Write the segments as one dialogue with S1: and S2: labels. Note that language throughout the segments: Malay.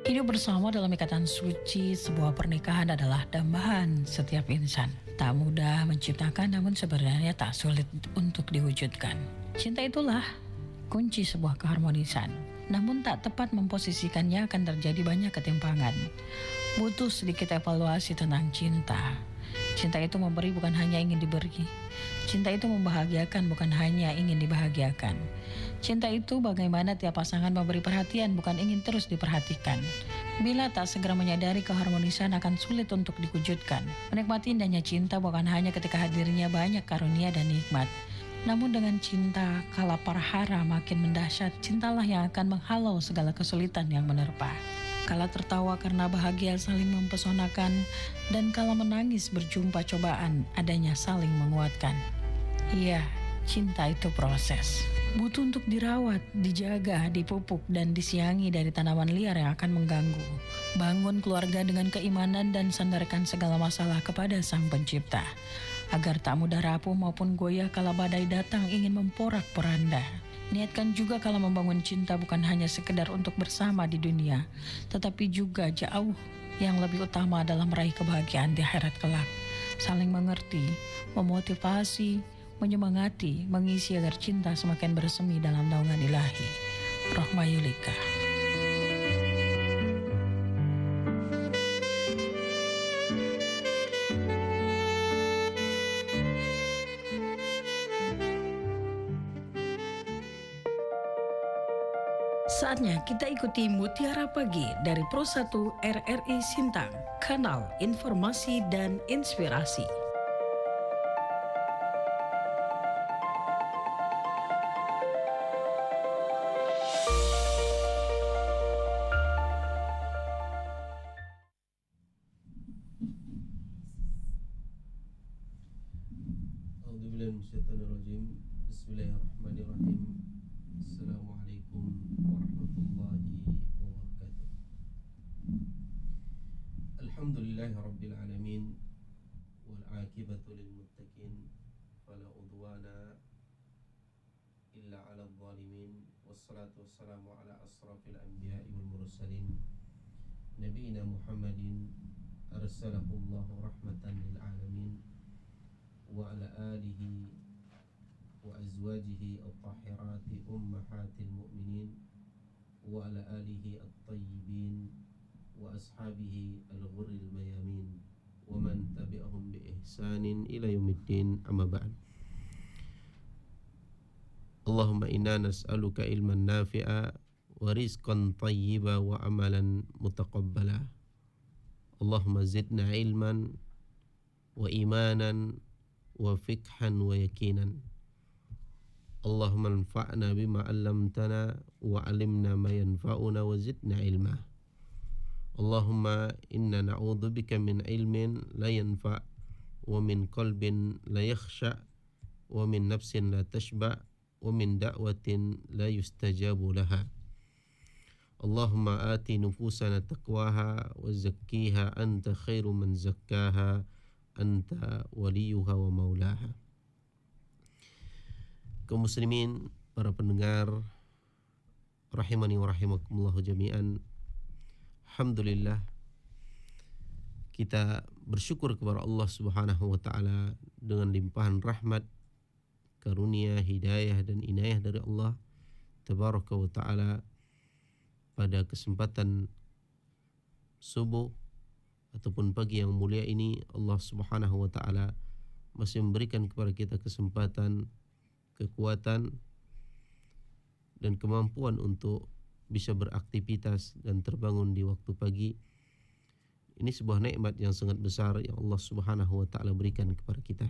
S1: Hidup bersama dalam ikatan suci sebuah pernikahan adalah dambaan setiap insan. Tak mudah menciptakan namun sebenarnya tak sulit untuk diwujudkan. Cinta itulah kunci sebuah keharmonisan. Namun tak tepat memposisikannya akan terjadi banyak ketimpangan. Butuh sedikit evaluasi tentang cinta. Cinta itu memberi bukan hanya ingin diberi. Cinta itu membahagiakan bukan hanya ingin dibahagiakan. Cinta itu bagaimana tiap pasangan memberi perhatian bukan ingin terus diperhatikan. Bila tak segera menyadari keharmonisan akan sulit untuk diwujudkan. Menikmati indahnya cinta bukan hanya ketika hadirnya banyak karunia dan nikmat. Namun dengan cinta, kala perhara makin mendahsyat, cintalah yang akan menghalau segala kesulitan yang menerpa. Kala tertawa karena bahagia saling mempesonakan, dan kala menangis berjumpa cobaan, adanya saling menguatkan. Iya, cinta itu proses. Butuh untuk dirawat, dijaga, dipupuk, dan disiangi dari tanaman liar yang akan mengganggu. Bangun keluarga dengan keimanan dan sandarkan segala masalah kepada Sang Pencipta. Agar tak mudah rapuh maupun goyah kala badai datang ingin memporak-poranda. Niatkan juga kalau membangun cinta bukan hanya sekedar untuk bersama di dunia, tetapi juga jauh yang lebih utama adalah meraih kebahagiaan di akhirat kelak. Saling mengerti, memotivasi, menyemangati, mengisi agar cinta semakin bersemi dalam naungan ilahi. Rohma Yulika. Saatnya kita ikuti Mutiara Pagi dari Pro 1 RRI Sintang, kanal informasi dan inspirasi.
S2: A'udzubillahiminasyaitonirrajim. Bismillahirrahmanirrahim. Assalamualaikum warahmatullahi wabarakatuh. Alhamdulillahi rabbil alamin, wal aqibatu lil muttaqin, fala udwana illa 'alal zalimin. Wassalatu wassalamu ala asrafil anbiya'i wal mursalin, nabiyina Muhammadin arsalahu Allahu rahmatan lil alamin, wa ala alihi wa azwajihi at-tahirati ummahatil mu'minin, wa ala alihi at-tayyibin wa ashabihi al-ghurril mayamin, wa man tabi'ahum bi ihsanin ila yaumiddin, amma ba'd. Allahumma inna nas'aluka ilman nafi'a wa rizqan tayyiba wa amalan mutaqabbala. Allahumma zidna ilman wa imanan wa fikhan wa yakinan. Allahumma anfa'na bima 'allamtana wa 'allimna ma yanfa'una wa zidna ilma. Allahumma inna na'udzubika min ilmin la yanfa' wa min qalbin la yakhsha' wa min nafsin la tashba' wa min da'watin la yustajabu laha. Allahumma ati nufusana taqwaha wa zakkiha anta khairu man zakkaha anta waliyuha wa maulaha. Kaum muslimin, para pendengar rahimani wa rahimakumullah jami'an. Alhamdulillah, kita bersyukur kepada Allah Subhanahu wa taala dengan limpahan rahmat, karunia, hidayah dan inayah dari Allah tabaraka wa taala. Pada kesempatan subuh ataupun pagi yang mulia ini, Allah Subhanahu wa taala masih memberikan kepada kita kesempatan, kekuatan dan kemampuan untuk bisa beraktivitas dan terbangun di waktu pagi. Ini sebuah nikmat yang sangat besar yang Allah Subhanahu wa taala berikan kepada kita.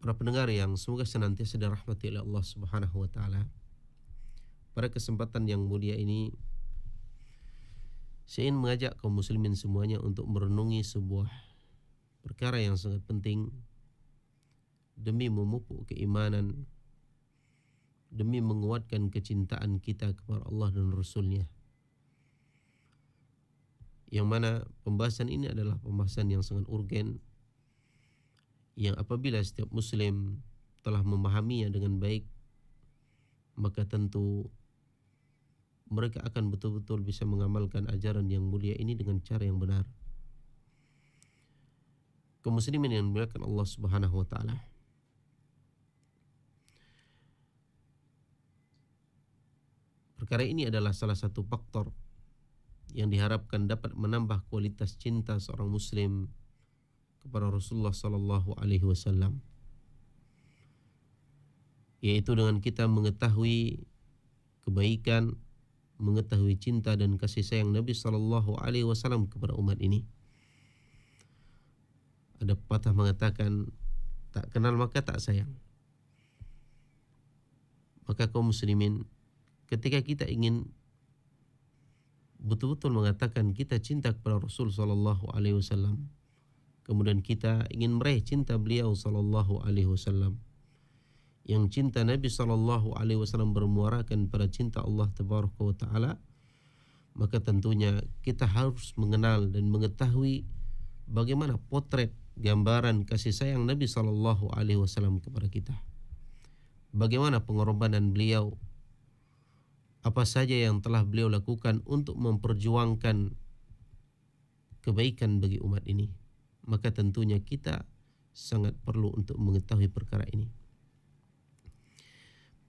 S2: Para pendengar yang semoga senantiasa dirahmati oleh Allah Subhanahu wa taala. Pada kesempatan yang mulia ini, saya ingin mengajak kaum muslimin semuanya untuk merenungi sebuah perkara yang sangat penting demi memupuk keimanan, demi menguatkan kecintaan kita kepada Allah dan Rasul-Nya. Yang mana pembahasan ini adalah pembahasan yang sangat urgen, yang apabila setiap muslim telah memahaminya dengan baik, maka tentu mereka akan betul-betul bisa mengamalkan ajaran yang mulia ini dengan cara yang benar. Kaum muslimin yang dimuliakan Allah Subhanahu wa taala. Perkara ini adalah salah satu faktor yang diharapkan dapat menambah kualitas cinta seorang muslim kepada Rasulullah sallallahu alaihi wasallam, yaitu dengan kita mengetahui kebaikan, mengetahui cinta dan kasih sayang Nabi sallallahu alaihi wasallam kepada umat ini. Ada pepatah mengatakan, tak kenal maka tak sayang. Maka kaum muslimin, ketika kita ingin betul-betul mengatakan kita cinta kepada Rasul sallallahu alaihi wasallam, kemudian kita ingin meraih cinta beliau sallallahu alaihi wasallam, yang cinta Nabi sallallahu alaihi wasallam bermuarakan pada cinta Allah tabaraka wa taala, maka tentunya kita harus mengenal dan mengetahui bagaimana potret gambaran kasih sayang Nabi sallallahu alaihi wasallam kepada kita. Bagaimana pengorbanan beliau, apa saja yang telah beliau lakukan untuk memperjuangkan kebaikan bagi umat ini. Maka tentunya kita sangat perlu untuk mengetahui perkara ini.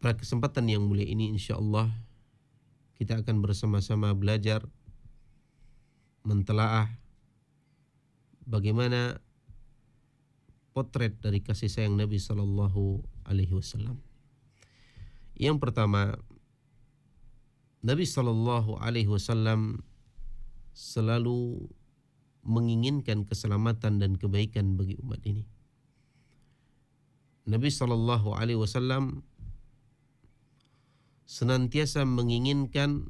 S2: Pada kesempatan yang mulia ini insya-Allah kita akan bersama-sama belajar mentelaah bagaimana potret dari kasih sayang Nabi sallallahu alaihi wasallam. Yang pertama, Nabi sallallahu alaihi wasallam selalu menginginkan keselamatan dan kebaikan bagi umat ini. Nabi sallallahu alaihi wasallam senantiasa menginginkan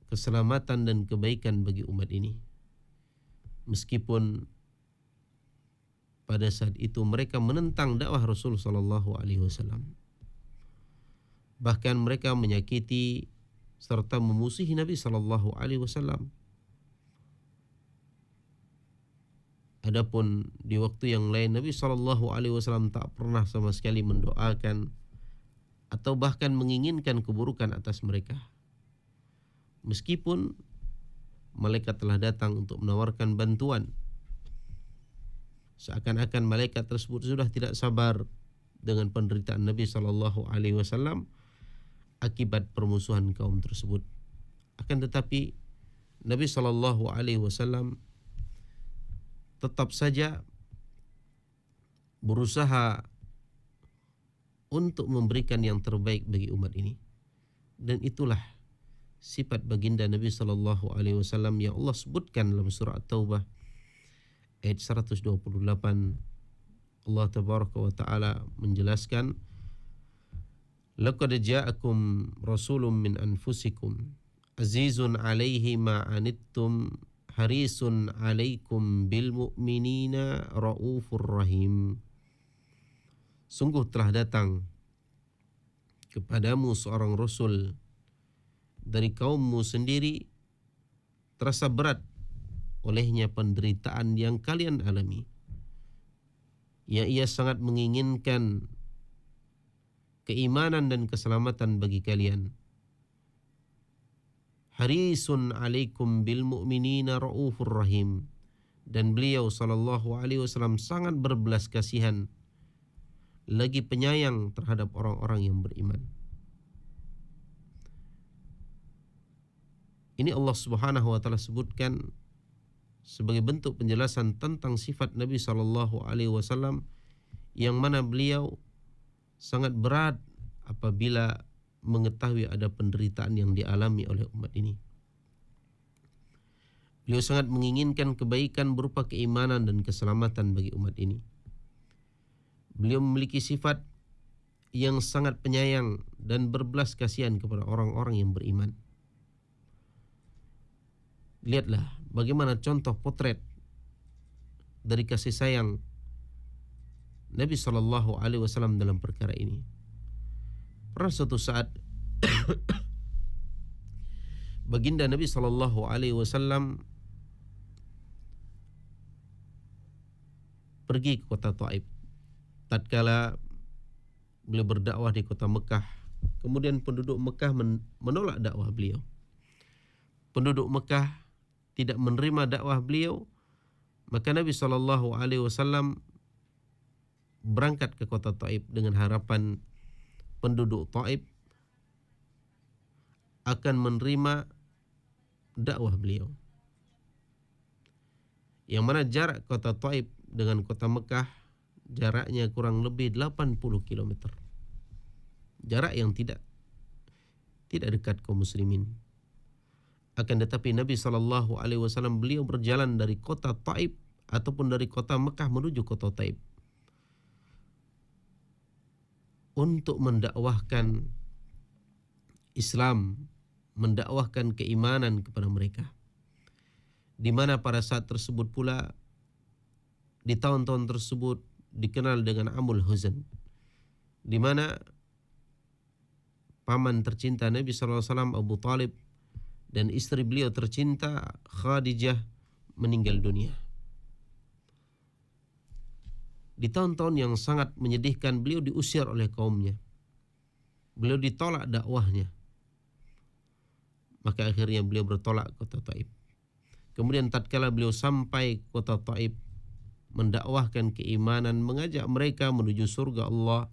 S2: keselamatan dan kebaikan bagi umat ini. Meskipun pada saat itu mereka menentang dakwah Rasul sallallahu alaihi wasallam. Bahkan mereka menyakiti serta memusuhi Nabi sallallahu alaihi wasallam. Adapun di waktu yang lain Nabi sallallahu alaihi wasallam tak pernah sama sekali mendoakan atau bahkan menginginkan keburukan atas mereka. Meskipun malaikat telah datang untuk menawarkan bantuan, seakan-akan malaikat tersebut sudah tidak sabar dengan penderitaan Nabi sallallahu alaihi wasallam akibat permusuhan kaum tersebut. Akan tetapi Nabi sallallahu alaihi wasallam tetap saja berusaha untuk memberikan yang terbaik bagi umat ini. Dan itulah sifat baginda Nabi sallallahu alaihi wasallam yang Allah sebutkan dalam surah At-Taubah ayat 128. Allah tabaraka wa taala menjelaskan, laqad ja'akum rasulun min anfusikum azizun 'alaihi ma anittum harisun 'alaikum bil mu'minina raufur rahim. Sungguh telah datang kepadamu seorang rasul dari kaummu sendiri, terasa berat olehnya penderitaan yang kalian alami, yang ia sangat menginginkan keimanan dan keselamatan bagi kalian. Harisun alaikum bil mu'minina raufur rahim. Dan beliau sallallahu alaihi wasallam sangat berbelas kasihan, lagi penyayang terhadap orang-orang yang beriman. Ini Allah Subhanahu wa taala sebutkan sebagai bentuk penjelasan tentang sifat Nabi sallallahu alaihi wasallam, yang mana beliau sangat berat apabila mengetahui ada penderitaan yang dialami oleh umat ini. Beliau sangat menginginkan kebaikan berupa keimanan dan keselamatan bagi umat ini. Beliau memiliki sifat yang sangat penyayang dan berbelas kasihan kepada orang-orang yang beriman. Lihatlah bagaimana contoh potret dari kasih sayang Nabi sallallahu alaihi wasallam dalam perkara ini. Pernah suatu saat baginda Nabi sallallahu alaihi wasallam pergi ke kota Taif tatkala beliau berdakwah di kota Mekah. Kemudian penduduk Mekah menolak dakwah beliau. penduduk Mekah tidak menerima dakwah beliau, maka Nabi SAW berangkat ke kota Taif dengan harapan penduduk Taif akan menerima dakwah beliau. Yang mana jarak kota Taif dengan kota Mekah jaraknya kurang lebih 80 km. Jarak yang tidak dekat kaum muslimin. Akan tetapi Nabi SAW beliau berjalan dari kota Taif ataupun dari kota Mekah menuju kota Taif untuk mendakwahkan Islam, mendakwahkan keimanan kepada mereka. Di mana pada saat tersebut pula, di tahun-tahun tersebut dikenal dengan Amul Huzn, di mana paman tercinta Nabi SAW Abu Talib dan istri beliau tercinta Khadijah meninggal dunia. Di tahun-tahun yang sangat menyedihkan, beliau diusir oleh kaumnya. Beliau ditolak dakwahnya. Maka akhirnya beliau bertolak ke kota Taif. Kemudian tatkala beliau sampai kota Taif, mendakwahkan keimanan, mengajak mereka menuju surga Allah,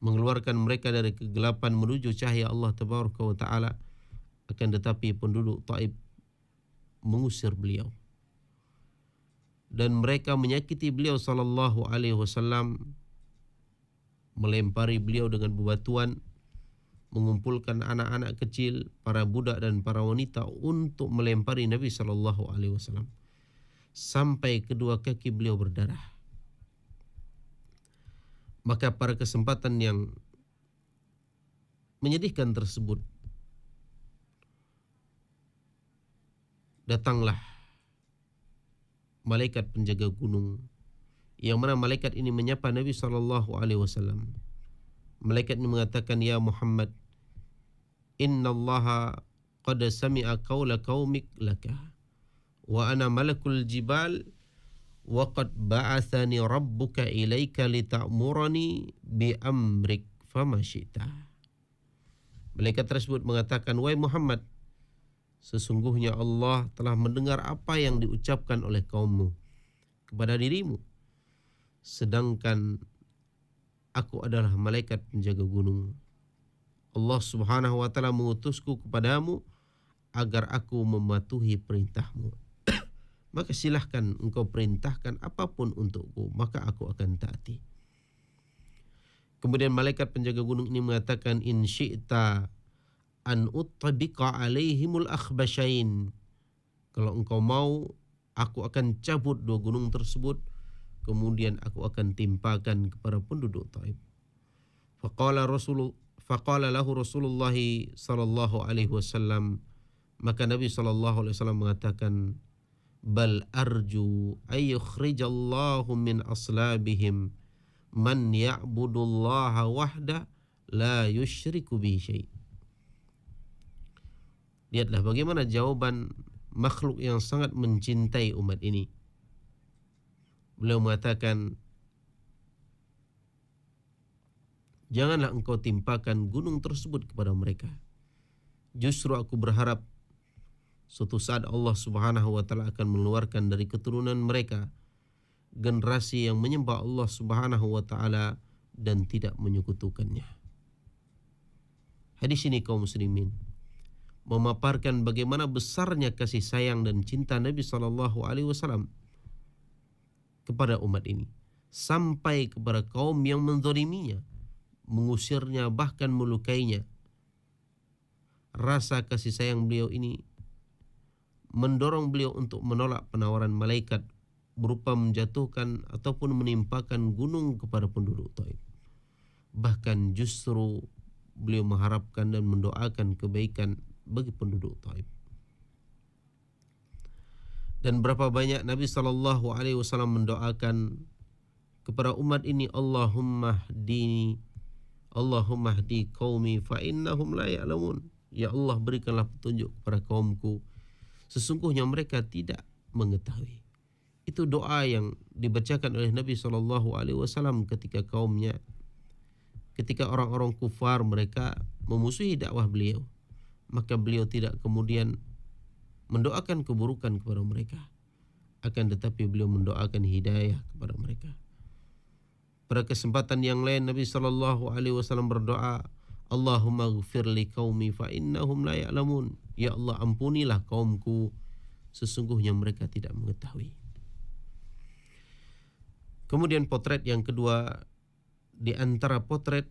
S2: mengeluarkan mereka dari kegelapan menuju cahaya Allah Tabaraka wa Ta'ala. Akan tetapi penduduk Taif mengusir beliau. Dan mereka menyakiti beliau sallallahu alaihi wasallam, melempari beliau dengan bebatuan, mengumpulkan anak-anak kecil, para budak dan para wanita untuk melempari Nabi sallallahu alaihi wasallam sampai kedua kaki beliau berdarah. Maka pada kesempatan yang menyedihkan tersebut, datanglah malaikat penjaga gunung, yang mana malaikat ini menyapa Nabi SAW. Malaikat ini mengatakan, "Ya Muhammad, Inna Allaha qad sami'a qawla qaumik laka, wa ana malakul jibal, wa qad ba'athani rabbuka ilaika lita'murani bi amrik fama syi'ta." Malaikat tersebut mengatakan, "Wahai Muhammad, sesungguhnya Allah telah mendengar apa yang diucapkan oleh kaummu kepada dirimu. Sedangkan aku adalah malaikat penjaga gunung. Allah Subhanahu wa Ta'ala mengutusku kepadamu agar aku mematuhi perintahmu. Maka silahkan engkau perintahkan apapun untukku, maka aku akan taati." Kemudian malaikat penjaga gunung ini mengatakan, "In syi'ta an uttabiqa alaihimul akhbasyain." Kalau engkau mau, aku akan cabut dua gunung tersebut, kemudian aku akan timpakan kepada penduduk Taif. Faqala lahu Rasulullah sallallahu alaihi wasallam, maka Nabi sallallahu alaihi wasallam mengatakan, "Bal arju ay yukhrijallahu min aslabihim man ya'budullaha wahda la yusyriku bihi syai'." Lihatlah bagaimana jawaban makhluk yang sangat mencintai umat ini. Beliau mengatakan, "Janganlah engkau timpakan gunung tersebut kepada mereka. Justru aku berharap suatu saat Allah Subhanahu wa Ta'ala akan mengeluarkan dari keturunan mereka generasi yang menyembah Allah Subhanahu wa Ta'ala dan tidak menyekutukannya." Hadis ini kaum muslimin memaparkan bagaimana besarnya kasih sayang dan cinta Nabi SAW kepada umat ini, sampai kepada kaum yang menzaliminya, mengusirnya, bahkan melukainya. Rasa kasih sayang beliau ini mendorong beliau untuk menolak penawaran malaikat berupa menjatuhkan ataupun menimpakan gunung kepada penduduk Taif. Bahkan justru beliau mengharapkan dan mendoakan kebaikan bagi penduduk Taif. Dan berapa banyak Nabi SAW mendoakan kepada umat ini, Allahumma hdi qaumi fa innahum la ya'lamun. Ya Allah, berikanlah petunjuk kepada kaumku, sesungguhnya mereka tidak mengetahui. Itu doa yang dibacakan oleh Nabi SAW ketika kaumnya, ketika orang-orang kufar mereka memusuhi dakwah beliau. Maka beliau tidak kemudian mendoakan keburukan kepada mereka. Akan tetapi beliau mendoakan hidayah kepada mereka. Pada kesempatan yang lain Nabi SAW berdoa, Allahumma ghfir li qaumi fa innahum la ya'lamun. Ya Allah, ampunilah kaumku, sesungguhnya mereka tidak mengetahui. Kemudian potret yang kedua, di antara potret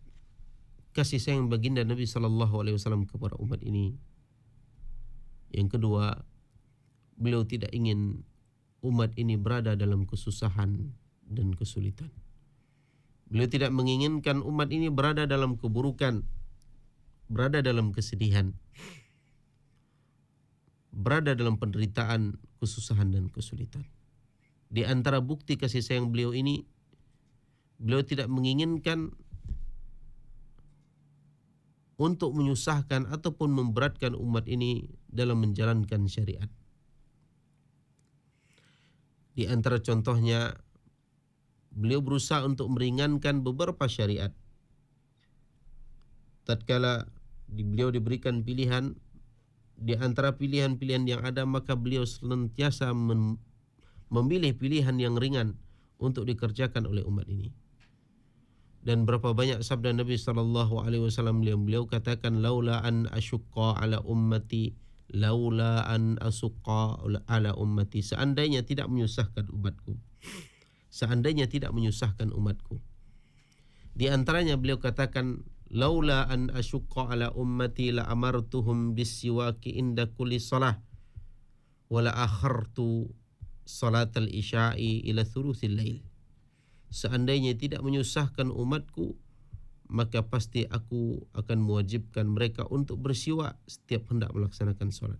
S2: kasih sayang baginda Nabi SAW kepada umat ini, yang kedua, beliau tidak ingin umat ini berada dalam kesusahan dan kesulitan. Beliau tidak menginginkan umat ini berada dalam keburukan, berada dalam kesedihan, berada dalam penderitaan, kesusahan dan kesulitan. Di antara bukti kasih sayang beliau ini, beliau tidak menginginkan untuk menyusahkan ataupun memberatkan umat ini dalam menjalankan syariat. Di antara contohnya, beliau berusaha untuk meringankan beberapa syariat. Tatkala beliau diberikan pilihan, di antara pilihan-pilihan yang ada, maka beliau senantiasa memilih pilihan yang ringan untuk dikerjakan oleh umat ini. Dan berapa banyak sabda Nabi SAW yang beliau katakan, laula an asyqa ala ummati, laula an asuqa ala ummati, seandainya tidak menyusahkan umatku, seandainya tidak menyusahkan umatku. Di antaranya beliau katakan, laula an asyqa ala ummati la amartuhum bisiwaki inda kulli salah wa la akhartu salatal isya'i ila thuluthil lail. Seandainya tidak menyusahkan umatku, maka pasti aku akan mewajibkan mereka untuk bersiwak setiap hendak melaksanakan solat.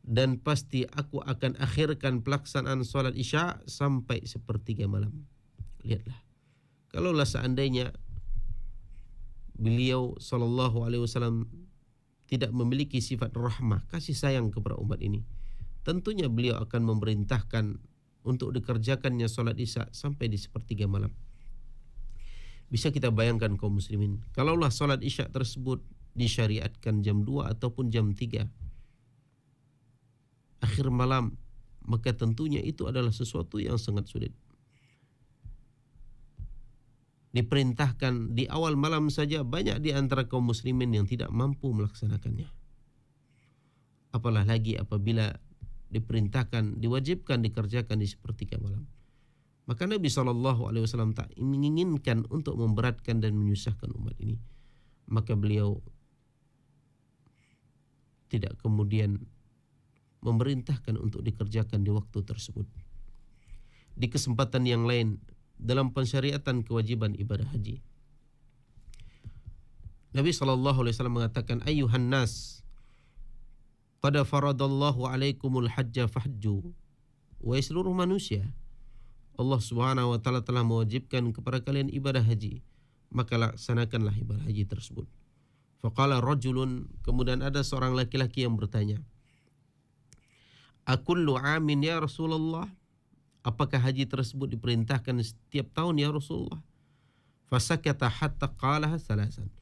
S2: Dan pasti aku akan akhirkan pelaksanaan solat isya sampai sepertiga malam. Lihatlah, kalaulah seandainya beliau SAW tidak memiliki sifat rahmah, kasih sayang kepada umat ini, tentunya beliau akan memerintahkan untuk dikerjakannya solat isya sampai di sepertiga malam. Bisa kita bayangkan kaum muslimin, kalaulah solat isya tersebut disyariatkan jam 2 ataupun jam 3 akhir malam, maka tentunya itu adalah sesuatu yang sangat sulit. Diperintahkan di awal malam saja, banyak di antara kaum muslimin yang tidak mampu melaksanakannya. Apalah lagi apabila diperintahkan, diwajibkan dikerjakan di sepertiga malam. Maka Nabi SAW tak menginginkan untuk memberatkan dan menyusahkan umat ini. Maka beliau tidak kemudian memerintahkan untuk dikerjakan di waktu tersebut. Di kesempatan yang lain, dalam pensyariatan kewajiban ibadah haji, Nabi SAW mengatakan, ayyuhan nas, qad faradallahu alaikumul hajja fahajju. Wahai seluruh manusia, Allah Subhanahu wa taala telah mewajibkan kepada kalian ibadah haji, maka laksanakanlah ibadah haji tersebut. Faqala rajulun, kemudian ada seorang laki-laki yang bertanya, akullu amin ya Rasulullah, apakah haji tersebut diperintahkan setiap tahun ya Rasulullah? Fasakata hatta qalaha salasan.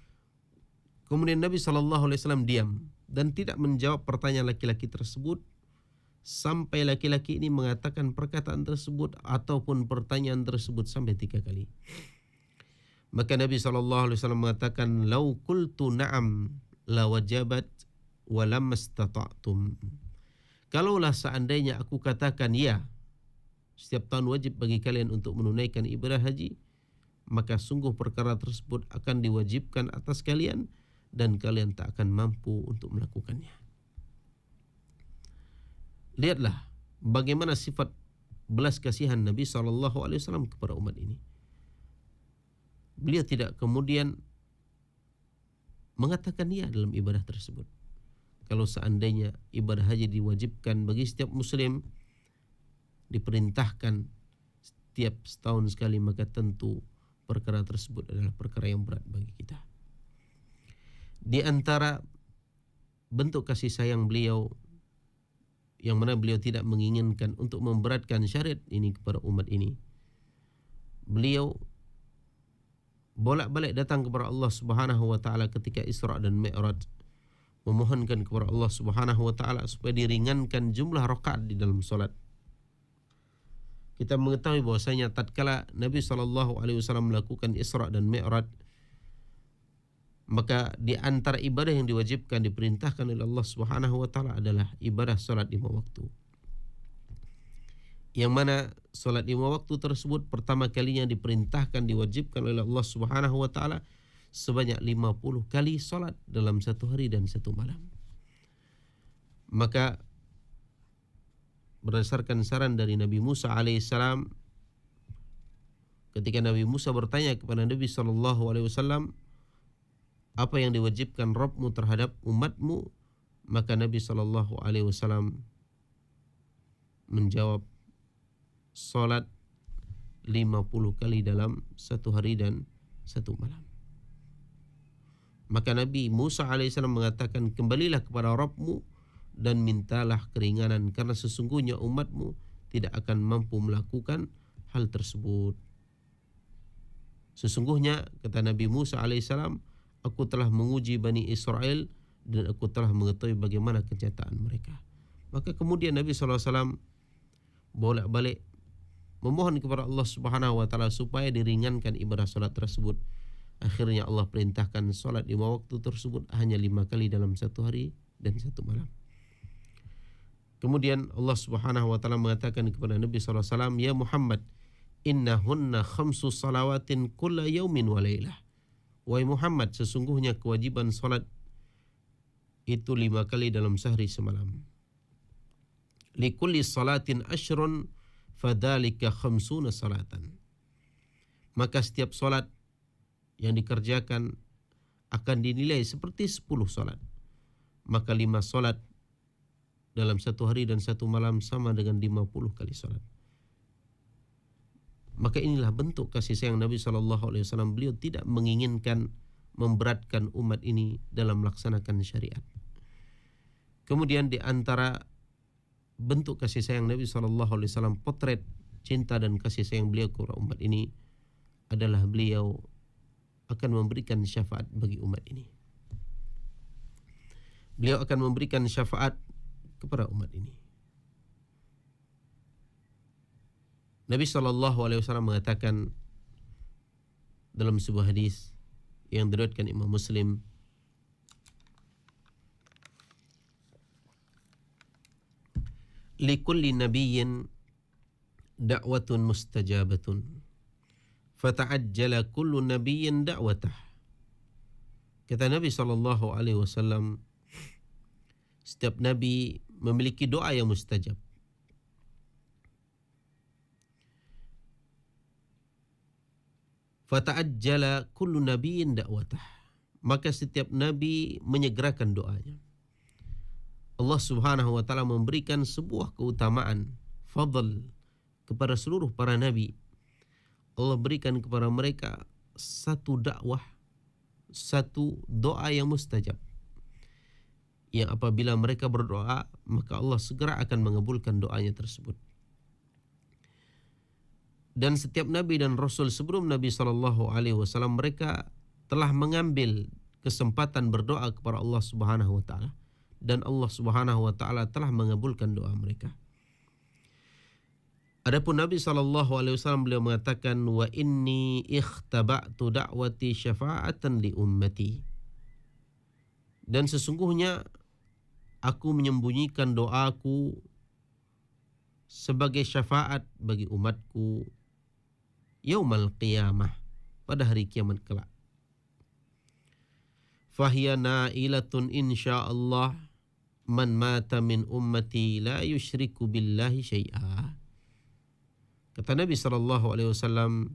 S2: Kemudian Nabi SAW diam dan tidak menjawab pertanyaan laki-laki tersebut sampai laki-laki ini mengatakan perkataan tersebut ataupun pertanyaan tersebut sampai 3 kali. Maka Nabi SAW mengatakan, lau qultu na'am la wajabat wa lam istata'tum. Kalaulah seandainya aku katakan ya, setiap tahun wajib bagi kalian untuk menunaikan ibadah haji, maka sungguh perkara tersebut akan diwajibkan atas kalian dan kalian tak akan mampu untuk melakukannya. Lihatlah bagaimana sifat belas kasihan Nabi SAW kepada umat ini. Beliau tidak kemudian mengatakan ya dalam ibadah tersebut. Kalau seandainya ibadah haji diwajibkan bagi setiap muslim, diperintahkan setiap setahun sekali, maka tentu perkara tersebut adalah perkara yang berat bagi kita. Di antara bentuk kasih sayang beliau, yang mana beliau tidak menginginkan untuk memberatkan syariat ini kepada umat ini, beliau bolak-balik datang kepada Allah Subhanahu wa taala ketika Isra dan Mi'raj, memohonkan kepada Allah Subhanahu wa taala supaya diringankan jumlah rakaat di dalam salat. Kita mengetahui bahwasanya tatkala Nabi SAW melakukan Isra dan Mi'raj, maka di antara ibadah yang diwajibkan diperintahkan oleh Allah Subhanahu wa taala adalah ibadah salat 5 waktu. Yang mana salat 5 waktu tersebut pertama kalinya diperintahkan, diwajibkan oleh Allah Subhanahu wa taala sebanyak 50 kali salat dalam satu hari dan satu malam. Maka berdasarkan saran dari Nabi Musa alaihissalam, ketika Nabi Musa bertanya kepada Nabi SAW, apa yang diwajibkan Rabbmu terhadap umatmu, maka Nabi SAW menjawab, salat 50 kali dalam satu hari dan satu malam. Maka Nabi Musa alaihissalam mengatakan, kembalilah kepada Rabbmu dan mintalah keringanan, karena sesungguhnya umatmu tidak akan mampu melakukan hal tersebut. Sesungguhnya, kata Nabi Musa alaihissalam, aku telah menguji Bani Israel dan aku telah mengetahui bagaimana kenyataan mereka. Maka kemudian Nabi SAW bolak-balik memohon kepada Allah Subhanahu wa taala supaya diringankan ibadah salat tersebut. Akhirnya Allah perintahkan salat 5 waktu tersebut hanya 5 kali dalam satu hari dan satu malam. Kemudian Allah Subhanahu wa taala mengatakan kepada Nabi SAW, ya Muhammad, innahunna khamsu salawatin kulla yaumin wa lailah. Wahai Muhammad, sesungguhnya kewajiban salat itu 5 kali dalam sehari semalam. Likulli salatin ashrun fadhalika khamsuna salatan. Maka setiap salat yang dikerjakan akan dinilai seperti 10 salat. Maka 5 salat dalam satu hari dan satu malam sama dengan 50 kali salat. Maka inilah bentuk kasih sayang Nabi SAW. Beliau tidak menginginkan memberatkan umat ini dalam melaksanakan syariat. Kemudian di antara bentuk kasih sayang Nabi SAW, potret cinta dan kasih sayang beliau kepada umat ini adalah beliau akan memberikan syafaat bagi umat ini. Beliau akan memberikan syafaat kepada umat ini. Nabi SAW mengatakan dalam sebuah hadis yang diriwayatkan Imam Muslim, likulli nabiyyin da'watun mustajabatun fata'ajjala kullu nabiyyin da'watah. Kata Nabi SAW, setiap nabi memiliki doa yang mustajab. Fata'ajjala kullu nabiyyin da'watah. Maka setiap nabi menyegerakan doanya. Allah Subhanahu wa taala memberikan sebuah keutamaan, fadl kepada seluruh para nabi. Allah berikan kepada mereka satu dakwah, satu doa yang mustajab, yang apabila mereka berdoa, maka Allah segera akan mengabulkan doanya tersebut. Dan setiap nabi dan rasul sebelum Nabi SAW, mereka telah mengambil kesempatan berdoa kepada Allah Subhanahu wa taala, dan Allah Subhanahu wa taala telah mengabulkan doa mereka. Adapun Nabi SAW, beliau mengatakan, wa inni ikhtaba'tu da'wati syafa'atan li ummati. Dan sesungguhnya aku menyembunyikan doaku sebagai syafaat bagi umatku yaumal qiyamah, pada hari kiamat kelak. Fahiya na'ilatun insyaallah man mata min ummati la yusyriku billahi syai'a. Kata Nabi SAW,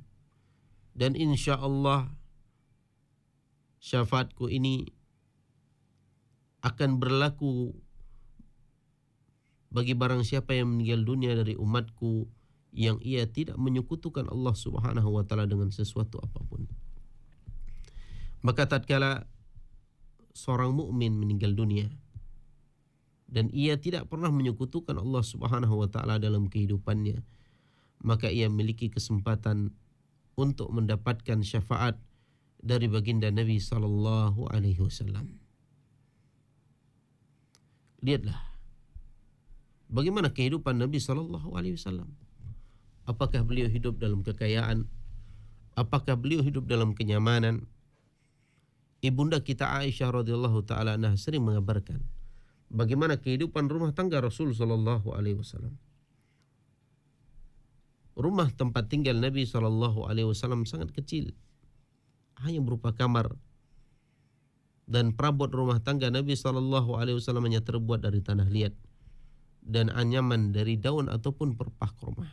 S2: dan insyaallah syafaatku ini akan berlaku bagi barang siapa yang meninggal dunia dari umatku yang ia tidak menyekutukan Allah Subhanahu wa taala dengan sesuatu apapun. Maka tatkala seorang mukmin meninggal dunia dan ia tidak pernah menyekutukan Allah Subhanahu wa taala dalam kehidupannya, maka ia memiliki kesempatan untuk mendapatkan syafaat dari baginda Nabi sallallahu alaihi wasallam. Lihatlah bagaimana kehidupan Nabi SAW. Apakah beliau hidup dalam kekayaan? Apakah beliau hidup dalam kenyamanan? Ibunda kita Aisyah radhiyallahu taala anha sering mengabarkan bagaimana kehidupan rumah tangga Rasul sallallahu alaihi wasallam. Rumah tempat tinggal Nabi sallallahu alaihi wasallam sangat kecil, hanya berupa kamar, dan perabot rumah tangga Nabi sallallahu alaihi wasallam hanya terbuat dari tanah liat dan anyaman dari daun ataupun perpah kurma.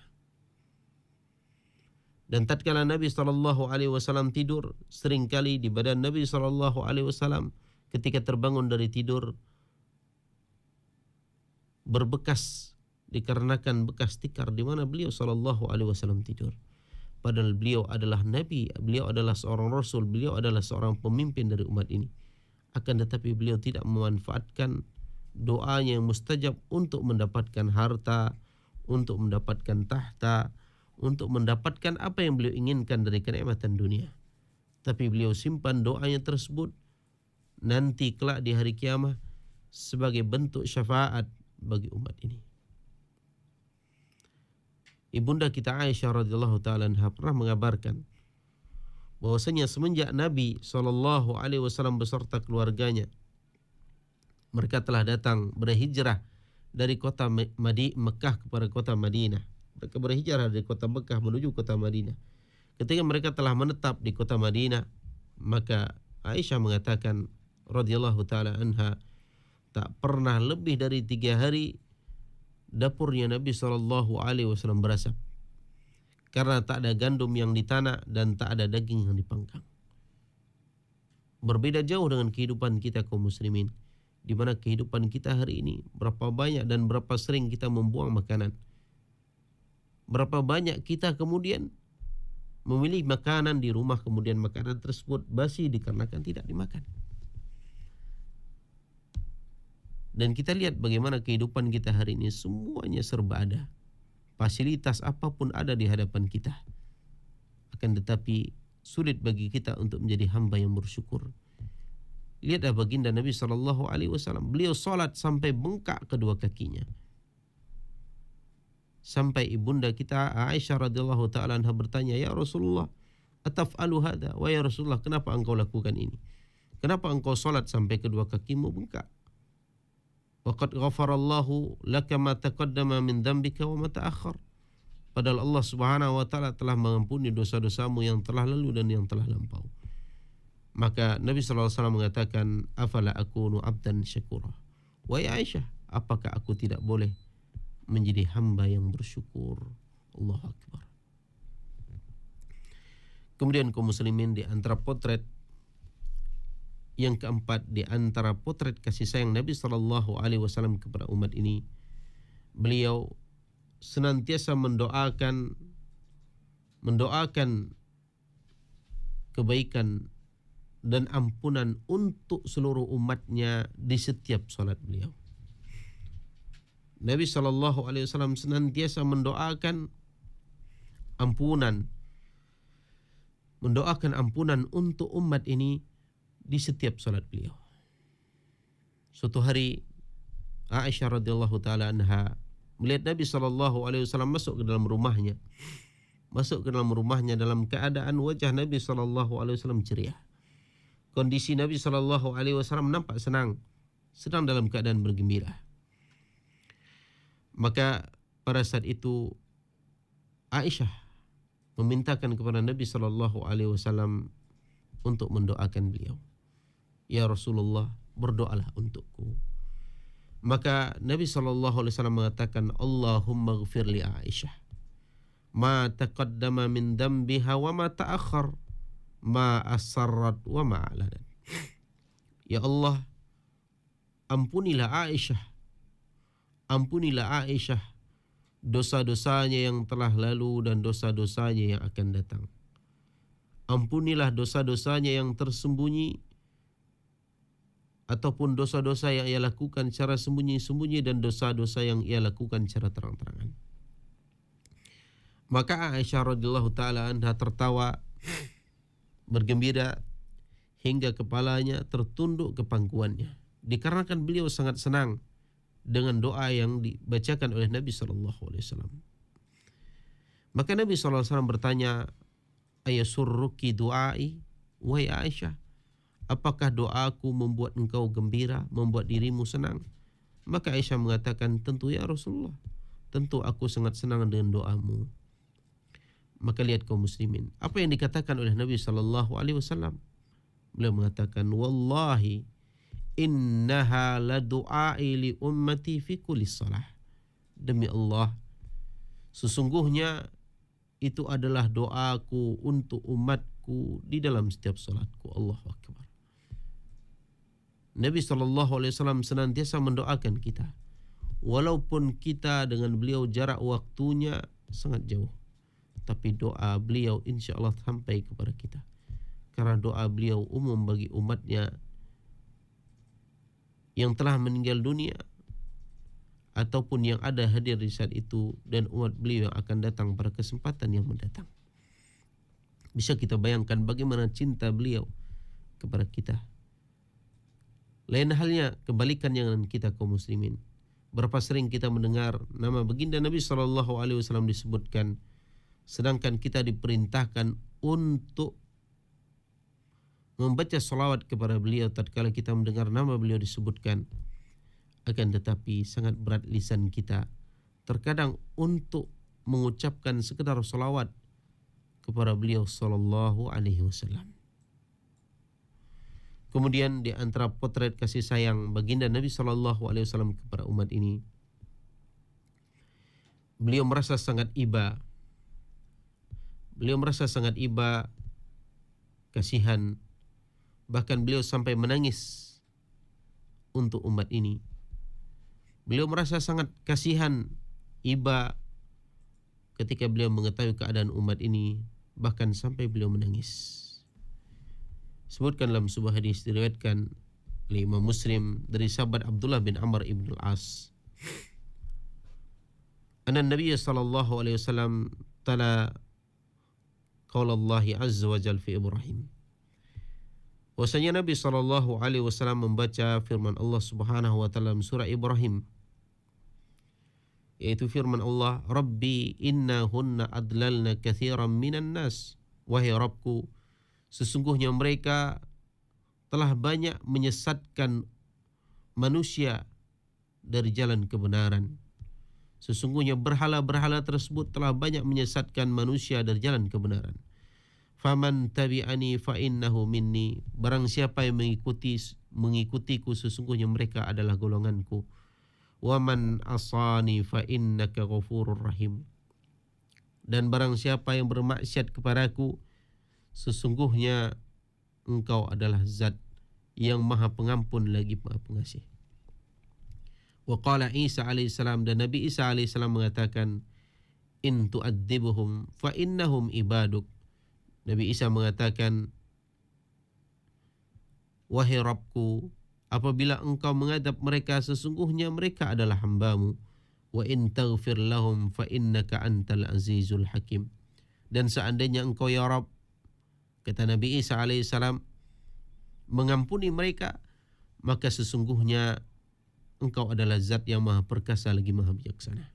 S2: Dan tatkala Nabi sallallahu alaihi wasallam tidur, seringkali di badan Nabi sallallahu alaihi wasallam ketika terbangun dari tidur berbekas dikarenakan bekas tikar di mana beliau sallallahu alaihi wasallam tidur. Padahal beliau adalah nabi, beliau adalah seorang rasul, beliau adalah seorang pemimpin dari umat ini. Akan tetapi beliau tidak memanfaatkan doanya yang mustajab untuk mendapatkan harta, untuk mendapatkan tahta, untuk mendapatkan apa yang beliau inginkan dari kenikmatan dunia. Tapi beliau simpan doanya tersebut nanti kelak di hari kiamat sebagai bentuk syafaat bagi umat ini. Ibunda kita Aisyah radhiyallahu taala anha pernah mengabarkan bahwasanya semenjak Nabi SAW beserta keluarganya mereka telah datang berhijrah dari kota Mekah kepada kota Madinah. Mereka berhijrah dari kota Mekah menuju kota Madinah. Ketika mereka telah menetap di kota Madinah, maka Aisyah mengatakan radhiyallahu taala anha, tak pernah lebih dari 3 hari dapurnya Nabi SAW berasap, karena tak ada gandum yang ditanam dan tak ada daging yang dipanggang. Berbeda jauh dengan kehidupan kita kaum muslimin, di mana kehidupan kita hari ini berapa banyak dan berapa sering kita membuang makanan. Berapa banyak kita kemudian memilih makanan di rumah, kemudian makanan tersebut basi dikarenakan tidak dimakan. Dan kita lihat bagaimana kehidupan kita hari ini semuanya serba ada. Fasilitas apapun ada di hadapan kita. Akan tetapi sulit bagi kita untuk menjadi hamba yang bersyukur. Lihatlah baginda Nabi SAW. Beliau salat sampai bengkak kedua kakinya. Sampai ibunda kita Aisyah radhiyallahu taala anha bertanya, "Ya Rasulullah, ataf'alu hadza?" Wahai Rasulullah, kenapa engkau lakukan ini? Kenapa engkau salat sampai kedua kakimu bengkak? Waqad ghafarallahu laka ma taqaddama min dhanbika wa ma ta'akhkhar. Padahal Allah Subhanahu wa taala telah mengampuni dosa-dosamu yang telah lalu dan yang telah lampau. Maka Nabi sallallahu alaihi wasallam mengatakan, "Afala akunu 'abdan syakura?" Wahai Aisyah, apakah aku tidak boleh menjadi hamba yang bersyukur? Allahu Akbar. Kemudian kaum muslimin, di antara potret yang keempat, di antara potret kasih sayang Nabi sallallahu alaihi wasallam kepada umat ini, beliau senantiasa mendoakan kebaikan dan ampunan untuk seluruh umatnya di setiap salat beliau. Nabi SAW senantiasa mendoakan ampunan untuk umat ini di setiap salat beliau. Suatu hari Aisyah radhiyallahu taala anha melihat Nabi SAW masuk ke dalam rumahnya dalam keadaan wajah Nabi SAW ceria. Kondisi Nabi SAW nampak sedang dalam keadaan bergembira. Maka pada saat itu Aisyah memintakan kepada Nabi SAW untuk mendoakan beliau. Ya Rasulullah, berdoalah untukku. Maka Nabi SAW mengatakan, Allahumma ghfir li Aisyah ma taqaddama min dambiha wa ma ta'akhkhar, ma asarrat wa ma a'lanat. Ya Allah, ampunilah Aisyah dosa-dosanya yang telah lalu dan dosa-dosanya yang akan datang. Ampunilah dosa-dosanya yang tersembunyi ataupun dosa-dosa yang ia lakukan secara sembunyi-sembunyi dan dosa-dosa yang ia lakukan secara terang-terangan. Maka Aisyah radhiyallahu taala anha tertawa bergembira hingga kepalanya tertunduk ke pangkuannya, dikarenakan beliau sangat senang dengan doa yang dibacakan oleh Nabi SAW. Maka Nabi SAW bertanya, ayasurruki du'ai, wahai Aisyah, apakah doaku membuat engkau gembira, membuat dirimu senang? Maka Aisyah mengatakan, tentu ya Rasulullah, tentu aku sangat senang dengan doamu. Maka lihat kaum muslimin, apa yang dikatakan oleh Nabi SAW. Beliau mengatakan, wallahi innaha la du'ai li ummati fi kulli salah. Demi Allah, sesungguhnya itu adalah doaku untuk umatku di dalam setiap salatku. Allahu Akbar. Nabi SAW senantiasa mendoakan kita, walaupun kita dengan beliau jarak waktunya sangat jauh, tapi doa beliau insya Allah sampai kepada kita, karena doa beliau umum bagi umatnya yang telah meninggal dunia ataupun yang ada hadir di saat itu, dan umat beliau yang akan datang pada kesempatan yang mendatang. Bisa kita bayangkan bagaimana cinta beliau kepada kita. Lain halnya kebalikannya dengan kita kaum muslimin. Berapa sering kita mendengar nama baginda Nabi SAW disebutkan, sedangkan kita diperintahkan untuk membaca salawat kepada beliau tatkala kita mendengar nama beliau disebutkan. Akan tetapi sangat berat lisan kita terkadang untuk mengucapkan sekedar salawat kepada beliau sallallahu alaihi wasallam. Kemudian di antara potret kasih sayang baginda Nabi sallallahu alaihi wasallam kepada umat ini, beliau merasa sangat iba. Beliau merasa sangat iba, kasihan, bahkan beliau sampai menangis untuk umat ini. Beliau merasa sangat kasihan, iba ketika beliau mengetahui keadaan umat ini, bahkan sampai beliau menangis. Sebutkan dalam sebuah hadis diriwayatkan oleh Imam Muslim dari sahabat Abdullah bin Amr ibn al-As, anna Nabi sallallahu alaihi wasallam tala qaul Allah azza wa jalla fi Ibrahim. Bahwasanya Nabi sallallahu alaihi wasallam membaca firman Allah Subhanahu wa taala surah Ibrahim, yaitu firman Allah, Rabbi innahunna adlalna kathiran minan nas. Wahai Rabbku, sesungguhnya mereka telah banyak menyesatkan manusia dari jalan kebenaran. Sesungguhnya berhala-berhala tersebut telah banyak menyesatkan manusia dari jalan kebenaran. Faman tabi'ani fa innahu minni. Barang siapa yang mengikutiku, sesungguhnya mereka adalah golonganku. Wa man asani fa innaka ghafurur rahim. Dan barang siapa yang bermaksiat kepadaku, sesungguhnya engkau adalah zat yang maha pengampun lagi maha pengasih. Wa qala Isa alaihissalam, dan Nabi Isa alaihissalam mengatakan, in tu'adzibuhum fa innahum ibaduk. Nabi Isa mengatakan, wahai Rabbku, apabila engkau mengadab mereka, sesungguhnya mereka adalah hambamu. Wa in taghfir lahum fa innaka antal azizul hakim. Dan seandainya engkau ya Rabb, kata Nabi Isa alaihissalam, mengampuni mereka, maka sesungguhnya engkau adalah zat yang maha perkasa lagi maha bijaksana.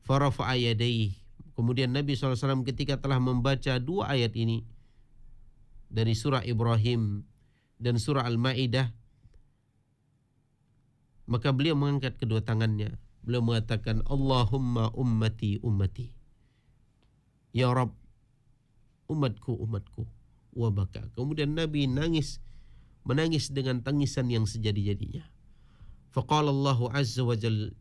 S2: Farafa'a yadayhi. Kemudian Nabi SAW ketika telah membaca dua ayat ini dari surah Ibrahim dan surah Al-Ma'idah, maka beliau mengangkat kedua tangannya. Beliau mengatakan, Allahumma ummati ummati. Ya Rabb, umatku umatku. Wa baka. Kemudian Nabi menangis dengan tangisan yang sejadi-jadinya. Faqala Allahu azza wa jalla.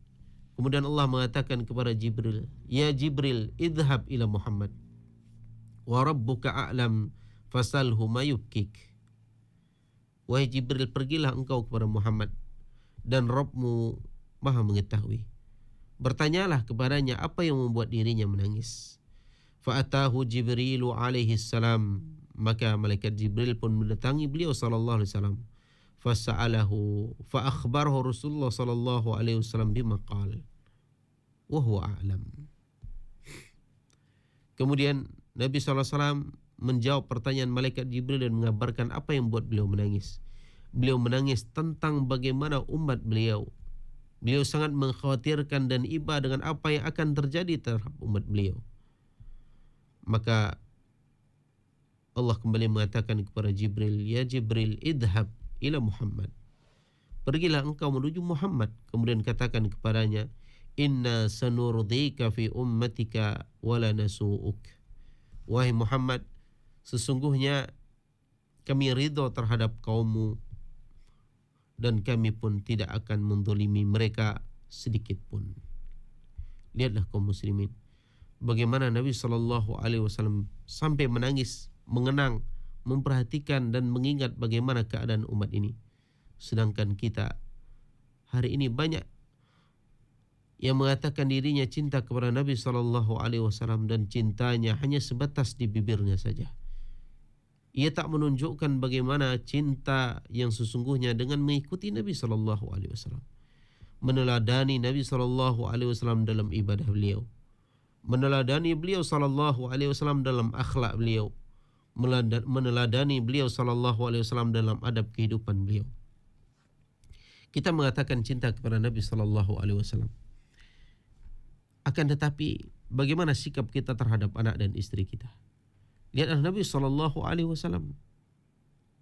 S2: Kemudian Allah mengatakan kepada Jibril, ya Jibril, idhab ila Muhammad. Wa rabbuka a'lam fasalhu ma yubkik. Wahai Jibril, pergilah engkau kepada Muhammad, dan Rabbmu maha mengetahui. Bertanyalah kepadanya apa yang membuat dirinya menangis. Fa'atahu Jibrilu alaihi salam. Maka malaikat Jibril pun mendatangi beliau sallallahu alaihi wasallam. Fasa'alahu fa'akhbarahu Rasulullah sallallahu alaihi wasallam bima qala wa huwa a'lam. Kemudian Nabi sallallahu alaihi wasallam menjawab pertanyaan malaikat Jibril dan mengabarkan apa yang membuat beliau menangis. Beliau menangis tentang bagaimana umat beliau. Beliau sangat mengkhawatirkan dan iba dengan apa yang akan terjadi terhadap umat beliau. Maka Allah kembali mengatakan kepada Jibril, "Ya Jibril, idhab ila Muhammad." Pergilah engkau menuju Muhammad. Kemudian katakan kepadanya, "Inna sanurdika fi ummatika wala nasu'uk." Wahai Muhammad, sesungguhnya kami ridho terhadap kaummu dan kami pun tidak akan mendolimi mereka sedikit pun. Lihatlah kaum muslimin, bagaimana Nabi SAW sampai menangis, mengenang, memperhatikan dan mengingat bagaimana keadaan umat ini. Sedangkan kita hari ini banyak yang mengatakan dirinya cinta kepada Nabi SAW dan cintanya hanya sebatas di bibirnya saja. Ia tak menunjukkan bagaimana cinta yang sesungguhnya dengan mengikuti Nabi SAW, meneladani Nabi SAW dalam ibadah beliau, meneladani beliau SAW dalam akhlak beliau, meneladani beliau SAW dalam adab kehidupan beliau. Kita mengatakan cinta kepada Nabi SAW, akan tetapi bagaimana sikap kita terhadap anak dan istri kita? Lihatlah Nabi SAW.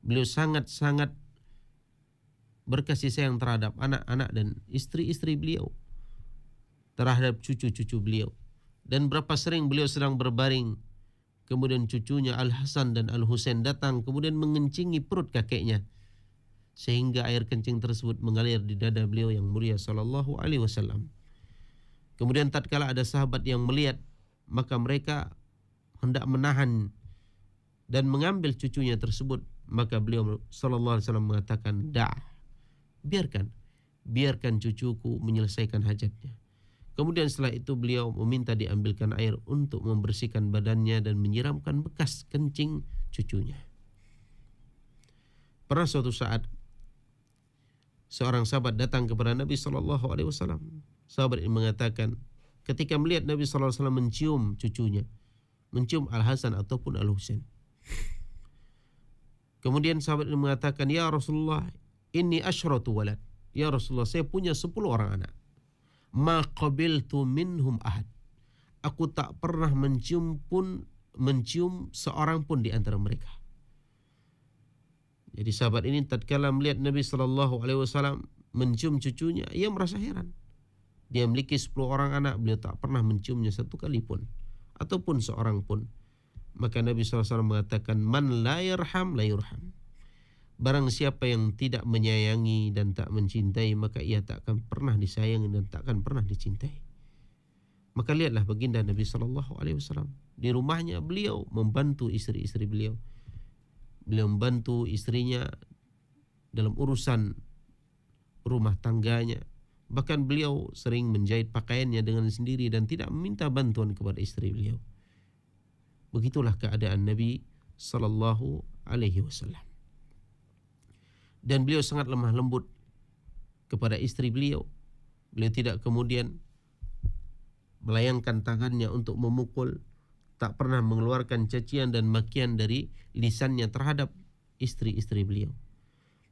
S2: Beliau sangat-sangat berkasih sayang terhadap anak-anak dan istri-istri beliau, terhadap cucu-cucu beliau. Dan berapa sering beliau sedang berbaring, kemudian cucunya Al-Hasan dan Al-Husain datang, kemudian mengencingi perut kakeknya, sehingga air kencing tersebut mengalir di dada beliau yang mulia SAW. Kemudian tatkala ada sahabat yang melihat, maka mereka hendak menahan dan mengambil cucunya tersebut, maka beliau SAW mengatakan, biarkan cucuku menyelesaikan hajatnya. Kemudian setelah itu beliau meminta diambilkan air untuk membersihkan badannya dan menyiramkan bekas kencing cucunya. Pernah suatu saat seorang sahabat datang kepada Nabi SAW. Sahabat ini mengatakan, ketika melihat Nabi SAW mencium cucunya, mencium Al-Hasan ataupun Al-Husain. Kemudian sahabat ini mengatakan, "Ya Rasulullah, inni asyratu walad." Ya Rasulullah, saya punya 10 orang anak. Ma qabiltu minhum ahad. Aku tak pernah mencium seorang pun di antara mereka. Jadi sahabat ini tatkala melihat Nabi SAW mencium cucunya, ia merasa heran. Dia memiliki 10 orang anak, beliau tak pernah menciumnya satu kali pun, ataupun seorang pun. Maka Nabi SAW mengatakan, "Man la yarham la yurham." Barang siapa yang tidak menyayangi dan tak mencintai, maka ia tak akan pernah disayangi dan tak akan pernah dicintai. Maka lihatlah baginda Nabi SAW. Di rumahnya beliau membantu istri-istri beliau. Beliau membantu istrinya dalam urusan rumah tangganya. Bahkan beliau sering menjahit pakaiannya dengan sendiri dan tidak meminta bantuan kepada istri beliau. Begitulah keadaan Nabi SAW. Dan beliau sangat lemah lembut kepada istri beliau. Beliau tidak kemudian melayangkan tangannya untuk memukul, tak pernah mengeluarkan cacian dan makian dari lisannya terhadap istri-istri beliau.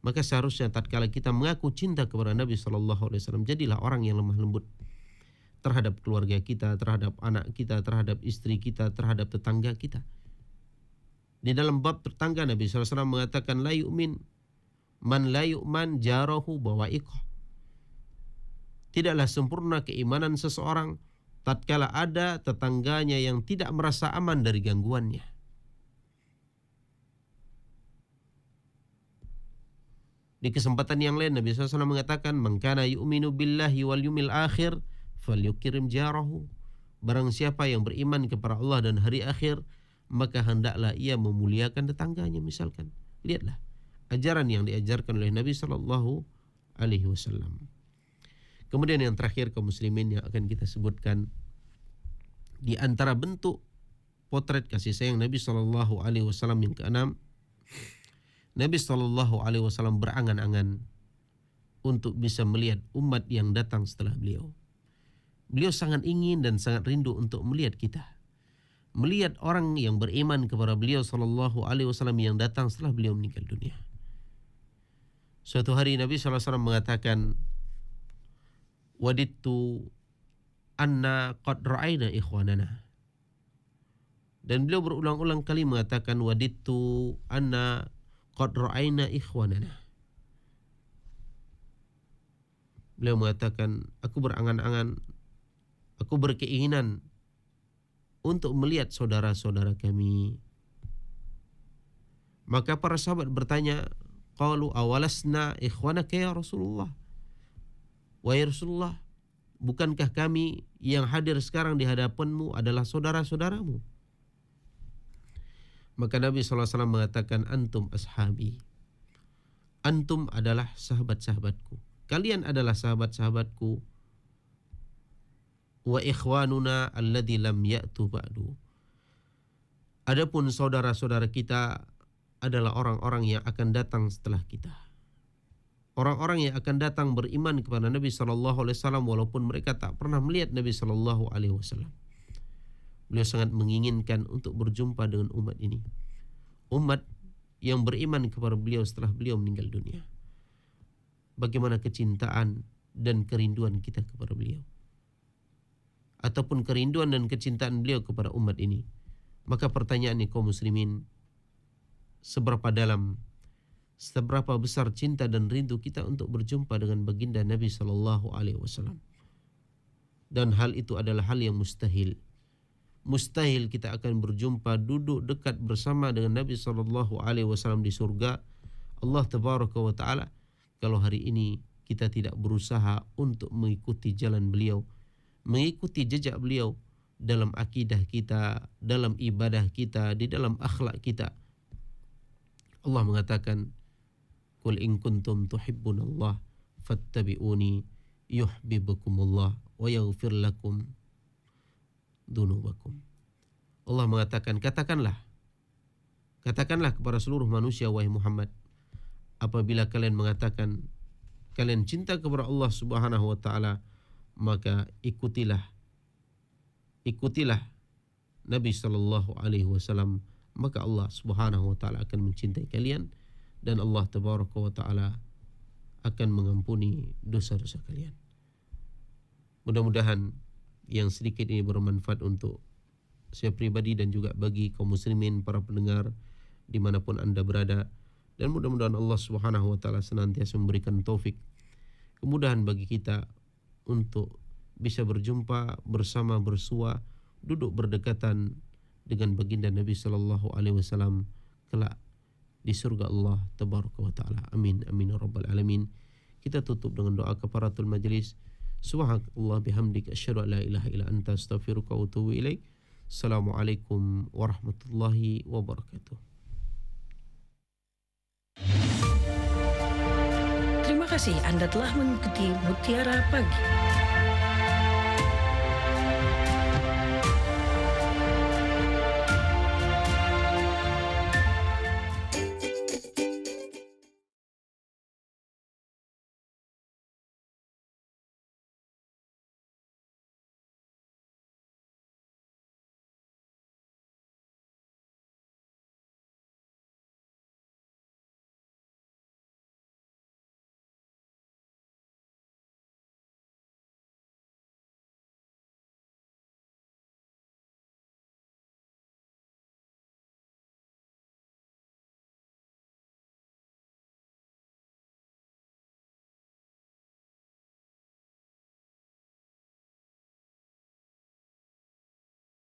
S2: Maka seharusnya tatkala kita mengaku cinta kepada Nabi SAW, jadilah orang yang lemah lembut terhadap keluarga kita, terhadap anak kita, terhadap istri kita, terhadap tetangga kita. Di dalam bab tetangga Nabi SAW mengatakan, la yu'min man la yu'man jarahu bawa'iqah. Tidaklah sempurna keimanan seseorang tatkala ada tetangganya yang tidak merasa aman dari gangguannya. Di kesempatan yang lain Nabi SAW mengatakan, "Man kana yu'minu billahi wal yawmil akhir falyukrim jarahu." Barang siapa yang beriman kepada Allah dan hari akhir, maka hendaklah ia memuliakan tetangganya. Misalkan, lihatlah ajaran yang diajarkan oleh Nabi SAW. Kemudian yang terakhir, kaum muslimin, yang akan kita sebutkan di antara bentuk potret kasih sayang Nabi SAW yang keenam, Nabi SAW berangan-angan untuk bisa melihat umat yang datang setelah beliau. Beliau sangat ingin dan sangat rindu untuk melihat kita, melihat orang yang beriman kepada beliau SAW yang datang setelah beliau meninggal dunia. Suatu hari Nabi SAW mengatakan, wadittu anna qad ra'ayna ikhwanana. Dan beliau berulang-ulang kali mengatakan, wadittu anna qad ra'ayna ikhwanana. Beliau mengatakan, aku berangan-angan, aku berkeinginan untuk melihat saudara-saudara kami. Maka para sahabat bertanya, qalu awalasna ikhwanaka ya Rasulullah? Wahai Rasulullah, bukankah kami yang hadir sekarang di hadapanmu adalah saudara-saudaramu? Maka Nabi SAW mengatakan, antum ashabi. Antum adalah sahabat-sahabatku. Kalian adalah sahabat-sahabatku. Wa ikhwanuna alladhi lam ya'tu ba'du. Adapun saudara-saudara kita adalah orang-orang yang akan datang setelah kita. Orang-orang yang akan datang beriman kepada Nabi SAW walaupun mereka tak pernah melihat Nabi SAW. Beliau sangat menginginkan untuk berjumpa dengan umat ini. Umat yang beriman kepada beliau setelah beliau meninggal dunia. Bagaimana kecintaan dan kerinduan kita kepada beliau. Ataupun kerinduan dan kecintaan beliau kepada umat ini. Maka pertanyaannya kaum muslimin, seberapa dalam, seberapa besar cinta dan rindu kita untuk berjumpa dengan baginda Nabi SAW. Dan hal itu adalah hal yang mustahil. Mustahil kita akan berjumpa, duduk dekat bersama dengan Nabi SAW di surga Allah Tabaraka wa Ta'ala, kalau hari ini kita tidak berusaha untuk mengikuti jalan beliau, mengikuti jejak beliau dalam akidah kita, dalam ibadah kita, di dalam akhlak kita. Allah mengatakan, qul in kuntum tuhibbunallah fattabi'uni yuhibbukumullah wa yaghfir lakum dunubakum. Allah mengatakan, katakanlah kepada seluruh manusia, wahai Muhammad, apabila kalian mengatakan kalian cinta kepada Allah Subhanahu wa Ta'ala, maka ikutilah Nabi sallallahu alaihi wasallam, maka Allah Subhanahu wa Ta'ala akan mencintai kalian dan Allah Tabaraka wa Ta'ala akan mengampuni dosa-dosa kalian. Mudah-mudahan yang sedikit ini bermanfaat untuk saya pribadi dan juga bagi kaum muslimin, para pendengar dimanapun Anda berada. Dan mudah-mudahan Allah Subhanahu wa Ta'ala senantiasa memberikan taufik, kemudahan bagi kita untuk bisa berjumpa bersama, bersua, duduk berdekatan dengan baginda Nabi sallallahu alaihi wasallam kelak di surga Allah Tabaraka wa Ta'ala. Amin amin ya rabbal alamin. Kita tutup dengan doa kafaratul majlis. Subhanallah bihamdik asyhadu an la ilaha illa anta astaghfiruka wa atubu ilaik. Assalamualaikum warahmatullahi wabarakatuh.
S1: Terima kasih Anda telah mengikuti Mutiara Pagi.